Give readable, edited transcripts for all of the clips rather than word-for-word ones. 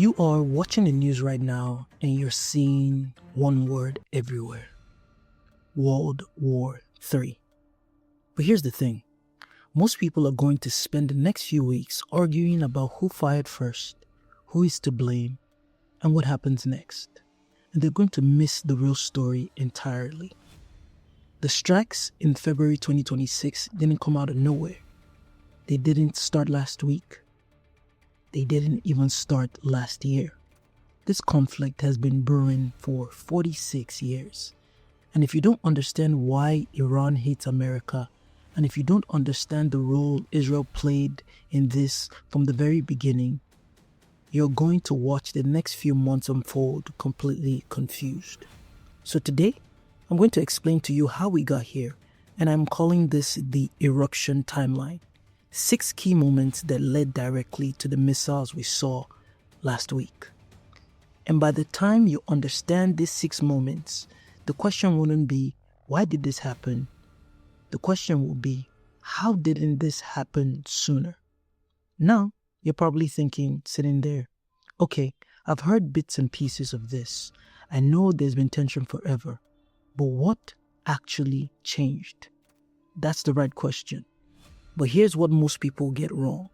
You are watching the news right now and you're seeing one word everywhere: World War III. But here's the thing. Most people are going to spend the next few weeks arguing about who fired first, who is to blame, and what happens next. And they're going to miss the real story entirely. The strikes in February 2026 didn't come out of nowhere. They didn't start last week. They didn't even start last year. This conflict has been brewing for 46 years. And if you don't understand why Iran hates America, and if you don't understand the role Israel played in this from the very beginning, you're going to watch the next few months unfold completely confused. So today, I'm going to explain to you how we got here, and I'm calling this the eruption timeline. 6 key moments that led directly to the missiles we saw last week. And by the time you understand these 6 moments, the question wouldn't be, why did this happen? The question will be, how didn't this happen sooner? Now, you're probably thinking, sitting there, okay, I've heard bits and pieces of this. I know there's been tension forever, but what actually changed? That's the right question. But here's what most people get wrong.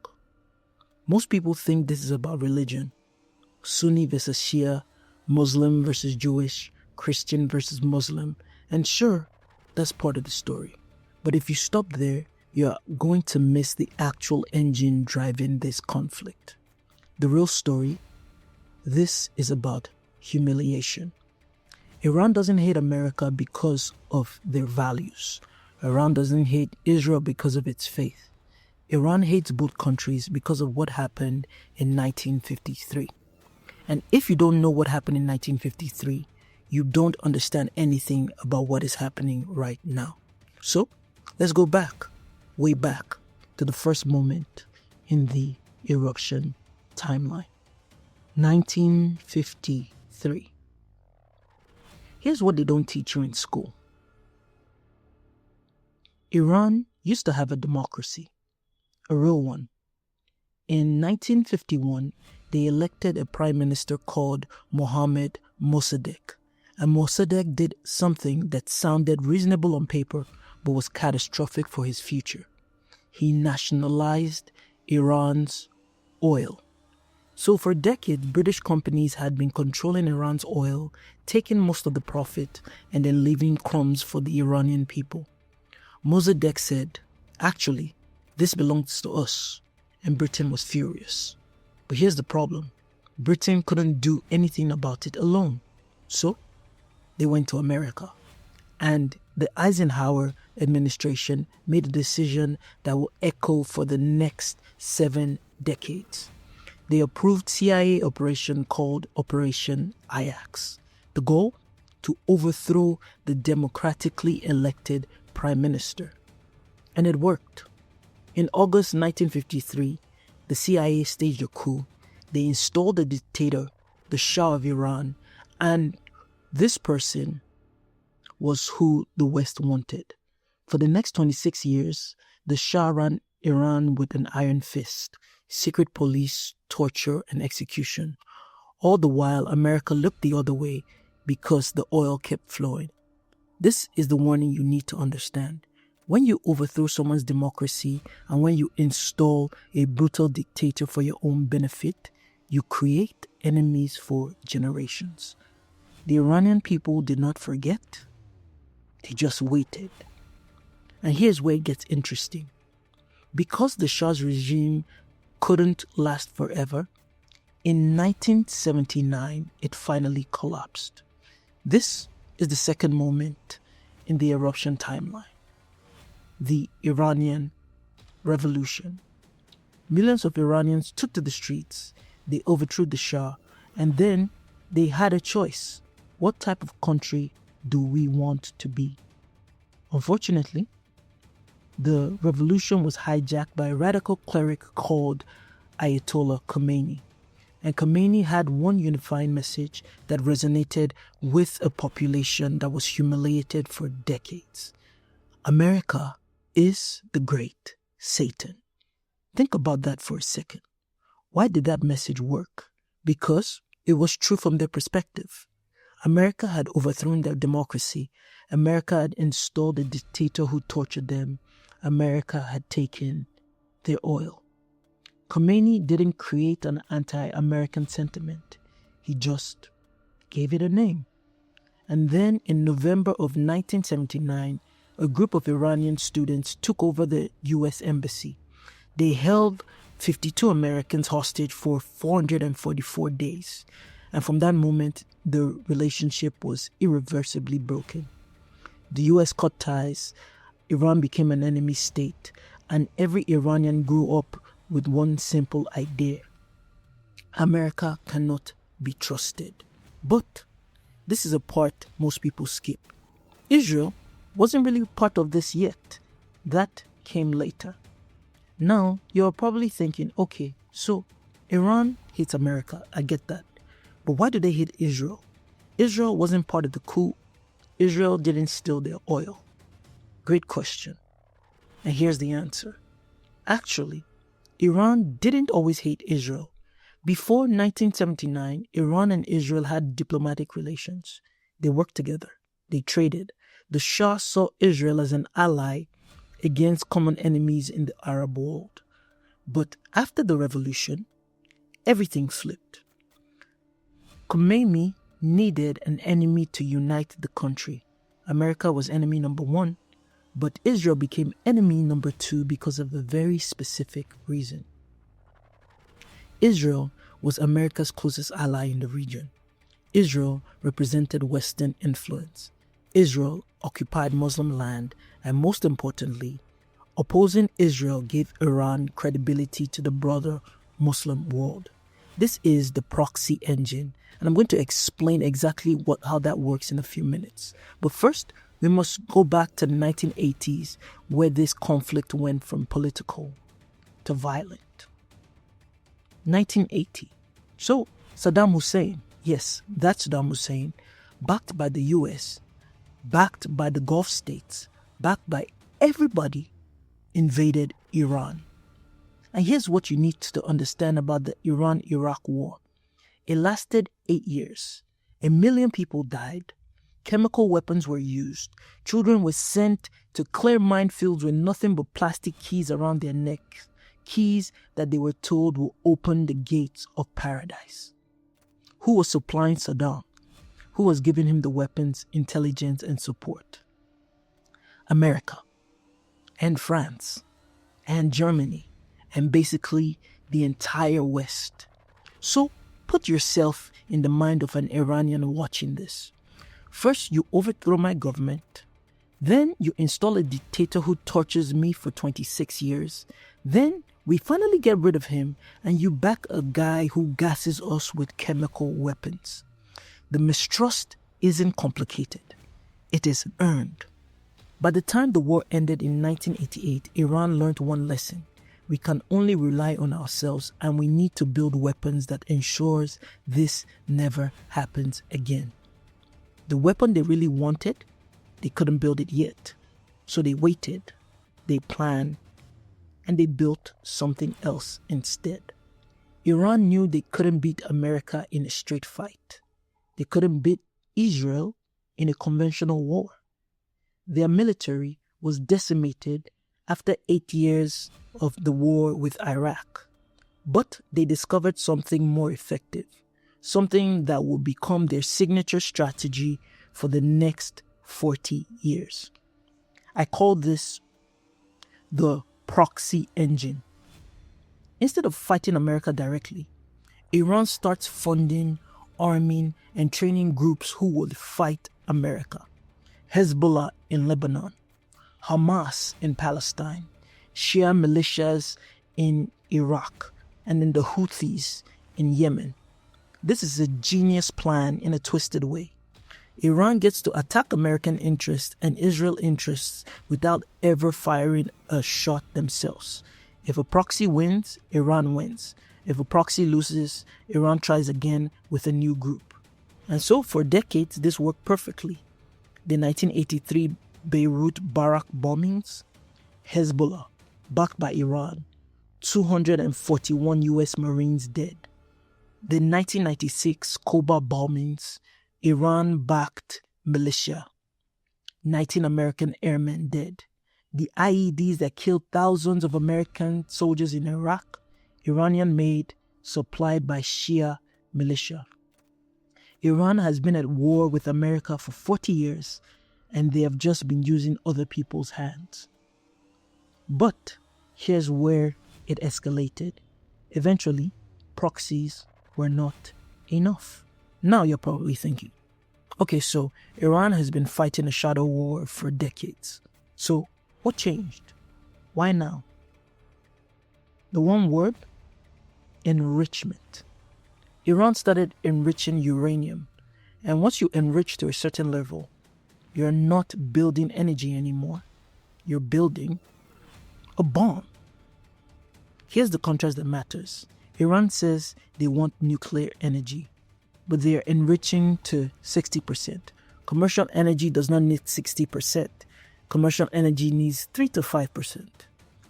Most people think this is about religion. Sunni versus Shia, Muslim versus Jewish, Christian versus Muslim. And sure, that's part of the story. But if you stop there, you're going to miss the actual engine driving this conflict. The real story, this is about humiliation. Iran doesn't hate America because of their values. Iran doesn't hate Israel because of its faith. Iran hates both countries because of what happened in 1953. And if you don't know what happened in 1953, you don't understand anything about what is happening right now. So, let's go back, way back, to the first moment in the eruption timeline. 1953. Here's what they don't teach you in school. Iran used to have a democracy, a real one. In 1951, they elected a prime minister called Mohammad Mossadegh. And Mossadegh did something that sounded reasonable on paper, but was catastrophic for his future. He nationalized Iran's oil. So for decades, British companies had been controlling Iran's oil, taking most of the profit, and then leaving crumbs for the Iranian people. Mossadegh said, actually, this belongs to us, and Britain was furious. But here's the problem. Britain couldn't do anything about it alone. So, they went to America. And the Eisenhower administration made a decision that will echo for the next 7 decades. They approved CIA operation called Operation Ajax. The goal? To overthrow the democratically elected prime minister. And it worked. In August 1953, the CIA staged a coup. They installed a dictator, the Shah of Iran, and this person was who the West wanted. For the next 26 years, the Shah ran Iran with an iron fist, secret police, torture, and execution. All the while, America looked the other way because the oil kept flowing. This is the warning you need to understand. When you overthrow someone's democracy and when you install a brutal dictator for your own benefit, you create enemies for generations. The Iranian people did not forget. They just waited. And here's where it gets interesting. Because the Shah's regime couldn't last forever, in 1979, it finally collapsed. This is the second moment in the eruption timeline. The Iranian Revolution. Millions of Iranians took to the streets, they overthrew the Shah, and then they had a choice. What type of country do we want to be? Unfortunately, the revolution was hijacked by a radical cleric called Ayatollah Khomeini. And Khomeini had one unifying message that resonated with a population that was humiliated for decades. America is the great Satan. Think about that for a second. Why did that message work? because it was true from their perspective. America had overthrown their democracy. America had installed a dictator who tortured them. America had taken their oil. Khomeini didn't create an anti-American sentiment. He just gave it a name. And then in November of 1979, a group of Iranian students took over the U.S. embassy. They held 52 Americans hostage for 444 days. And from that moment, the relationship was irreversibly broken. The U.S. cut ties, Iran became an enemy state, and every Iranian grew up with one simple idea: America cannot be trusted. But this is a part most people skip. Israel wasn't really part of this yet. That came later. Now, you're probably thinking, okay, so Iran hates America. I get that. But why do they hate Israel? Israel wasn't part of the coup. Israel didn't steal their oil. Great question. And here's the answer. Actually, Iran didn't always hate Israel. Before 1979, Iran and Israel had diplomatic relations. They worked together. They traded. The Shah saw Israel as an ally against common enemies in the Arab world. But after the revolution, everything flipped. Khomeini needed an enemy to unite the country. America was enemy number one, but Israel became enemy number two because of a very specific reason. Israel was America's closest ally in the region. Israel represented Western influence. Israel occupied Muslim land, and most importantly, opposing Israel gave Iran credibility to the broader Muslim world. This is the proxy engine, and I'm going to explain exactly how that works in a few minutes. But first, we must go back to the 1980s, where this conflict went from political to violent. 1980. So, Saddam Hussein, yes, that's Saddam Hussein, backed by the US, backed by the Gulf states, backed by everybody, invaded Iran. And here's what you need to understand about the Iran-Iraq war. It lasted 8 years. 1 million people died. Chemical weapons were used. Children were sent to clear minefields with nothing but plastic keys around their necks. Keys that they were told will open the gates of paradise. Who was supplying Saddam? Who was giving him the weapons, intelligence, and support? America, and France, and Germany, and basically the entire West. So put yourself in the mind of an Iranian watching this. First, you overthrow my government. Then you install a dictator who tortures me for 26 years. Then we finally get rid of him, and you back a guy who gasses us with chemical weapons. The mistrust isn't complicated. It is earned. By the time the war ended in 1988, Iran learned one lesson. We can only rely on ourselves, and we need to build weapons that ensures this never happens again. The weapon they really wanted, they couldn't build it yet. So they waited, they planned, and they built something else instead. Iran knew they couldn't beat America in a straight fight. They couldn't beat Israel in a conventional war. Their military was decimated after 8 years of the war with Iraq. But they discovered something more effective, something that will become their signature strategy for the next 40 years. I call this the proxy engine. Instead of fighting America directly, Iran starts funding, arming, and training groups who would fight America. Hezbollah in Lebanon, Hamas in Palestine, Shia militias in Iraq, and then the Houthis in Yemen. This is a genius plan in a twisted way. Iran gets to attack American interests and Israel interests without ever firing a shot themselves. If a proxy wins, Iran wins. If a proxy loses, Iran tries again with a new group. And so for decades, this worked perfectly. The 1983 Beirut Barak bombings, Hezbollah, backed by Iran, 241 US Marines dead. The 1996 Koba bombings, Iran-backed militia, 19 American airmen dead. The IEDs that killed thousands of American soldiers in Iraq, Iranian-made, supplied by Shia militia. Iran has been at war with America for 40 years, and they have just been using other people's hands. But here's where it escalated. Eventually, proxies were not enough. Now you're probably thinking, okay, so Iran has been fighting a shadow war for decades. So what changed? Why now? The one word: enrichment. Iran started enriching uranium. And once you enrich to a certain level, you're not building energy anymore. You're building a bomb. Here's the contrast that matters. Iran says they want nuclear energy, but they are enriching to 60%. Commercial energy does not need 60%. Commercial energy needs 3 to 5%.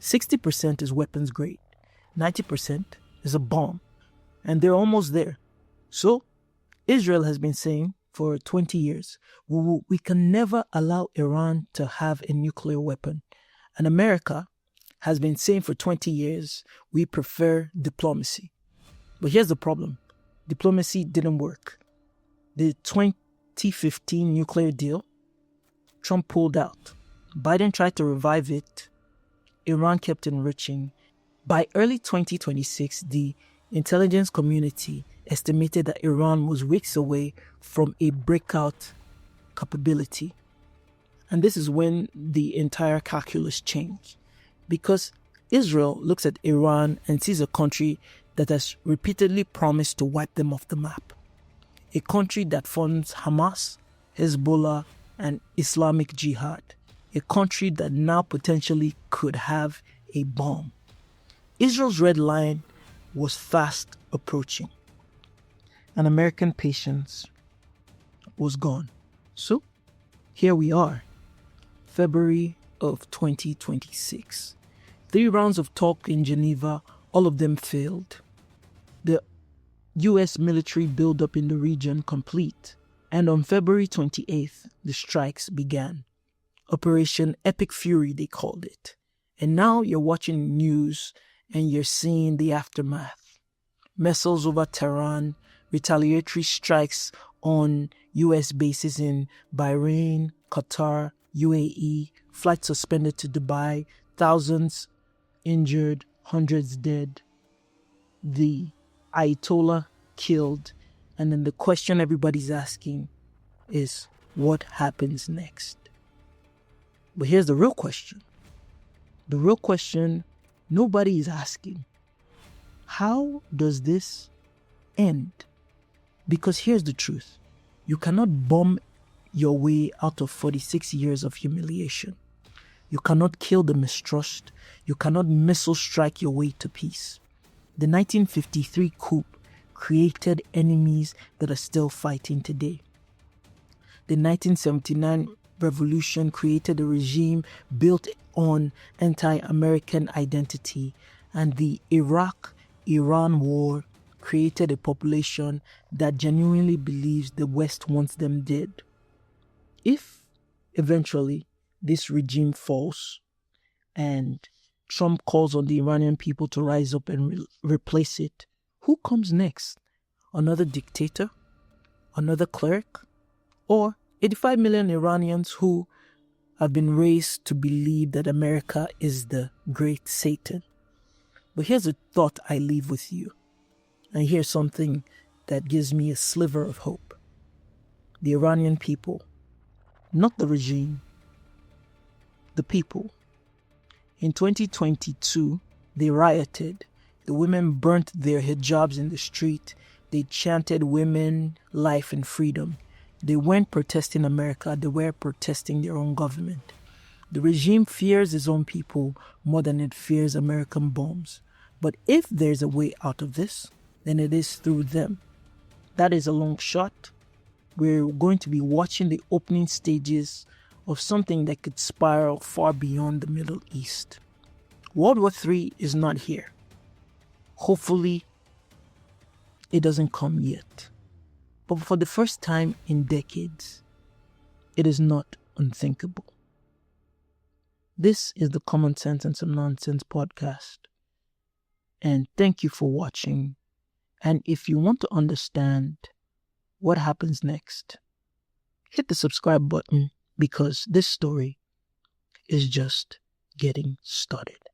60% is weapons grade. 90% is a bomb. And they're almost there. So, Israel has been saying for 20 years, we can never allow Iran to have a nuclear weapon. And America has been saying for 20 years, we prefer diplomacy. But here's the problem. Diplomacy didn't work. The 2015 nuclear deal, Trump pulled out. Biden tried to revive it. Iran kept enriching. By early 2026, the intelligence community estimated that Iran was weeks away from a breakout capability. And this is when the entire calculus changed. Because Israel looks at Iran and sees a country that has repeatedly promised to wipe them off the map. A country that funds Hamas, Hezbollah, and Islamic Jihad. A country that now potentially could have a bomb. Israel's red line was fast approaching. And American patience was gone. So, here we are, February of 2026. 3 rounds of talk in Geneva, all of them failed. The US military buildup in the region complete. And on February 28th, the strikes began. Operation Epic Fury, they called it. And now you're watching news and you're seeing the aftermath. Missiles over Tehran, retaliatory strikes on US bases in Bahrain, Qatar, UAE, flights suspended to Dubai, thousands injured, hundreds dead. The Ayatollah killed. And then the question everybody's asking is, what happens next? But here's the real question. The real question nobody is asking. How does this end? Because here's the truth. You cannot bomb your way out of 46 years of humiliation. You cannot kill the mistrust. You cannot missile strike your way to peace. The 1953 coup created enemies that are still fighting today. The 1979 revolution created a regime built on anti-American identity, and the Iraq-Iran war created a population that genuinely believes the West wants them dead. If eventually this regime falls and Trump calls on the Iranian people to rise up and replace it, who comes next? Another dictator? Another cleric? Or 85 million Iranians who have been raised to believe that America is the great Satan? But here's a thought I leave with you. And here's something that gives me a sliver of hope. The Iranian people, not the regime, the people. In 2022, they rioted. The women burnt their hijabs in the street. They chanted women, life, and freedom. They weren't protesting America, they were protesting their own government. The regime fears its own people more than it fears American bombs. But if there's a way out of this, then it is through them. That is a long shot. We're going to be watching the opening stages of something that could spiral far beyond the Middle East. World War III is not here. Hopefully, it doesn't come yet. But for the first time in decades, it is not unthinkable. This is the Common Sense and Some Nonsense podcast. And thank you for watching. And if you want to understand what happens next, hit the subscribe button because this story is just getting started.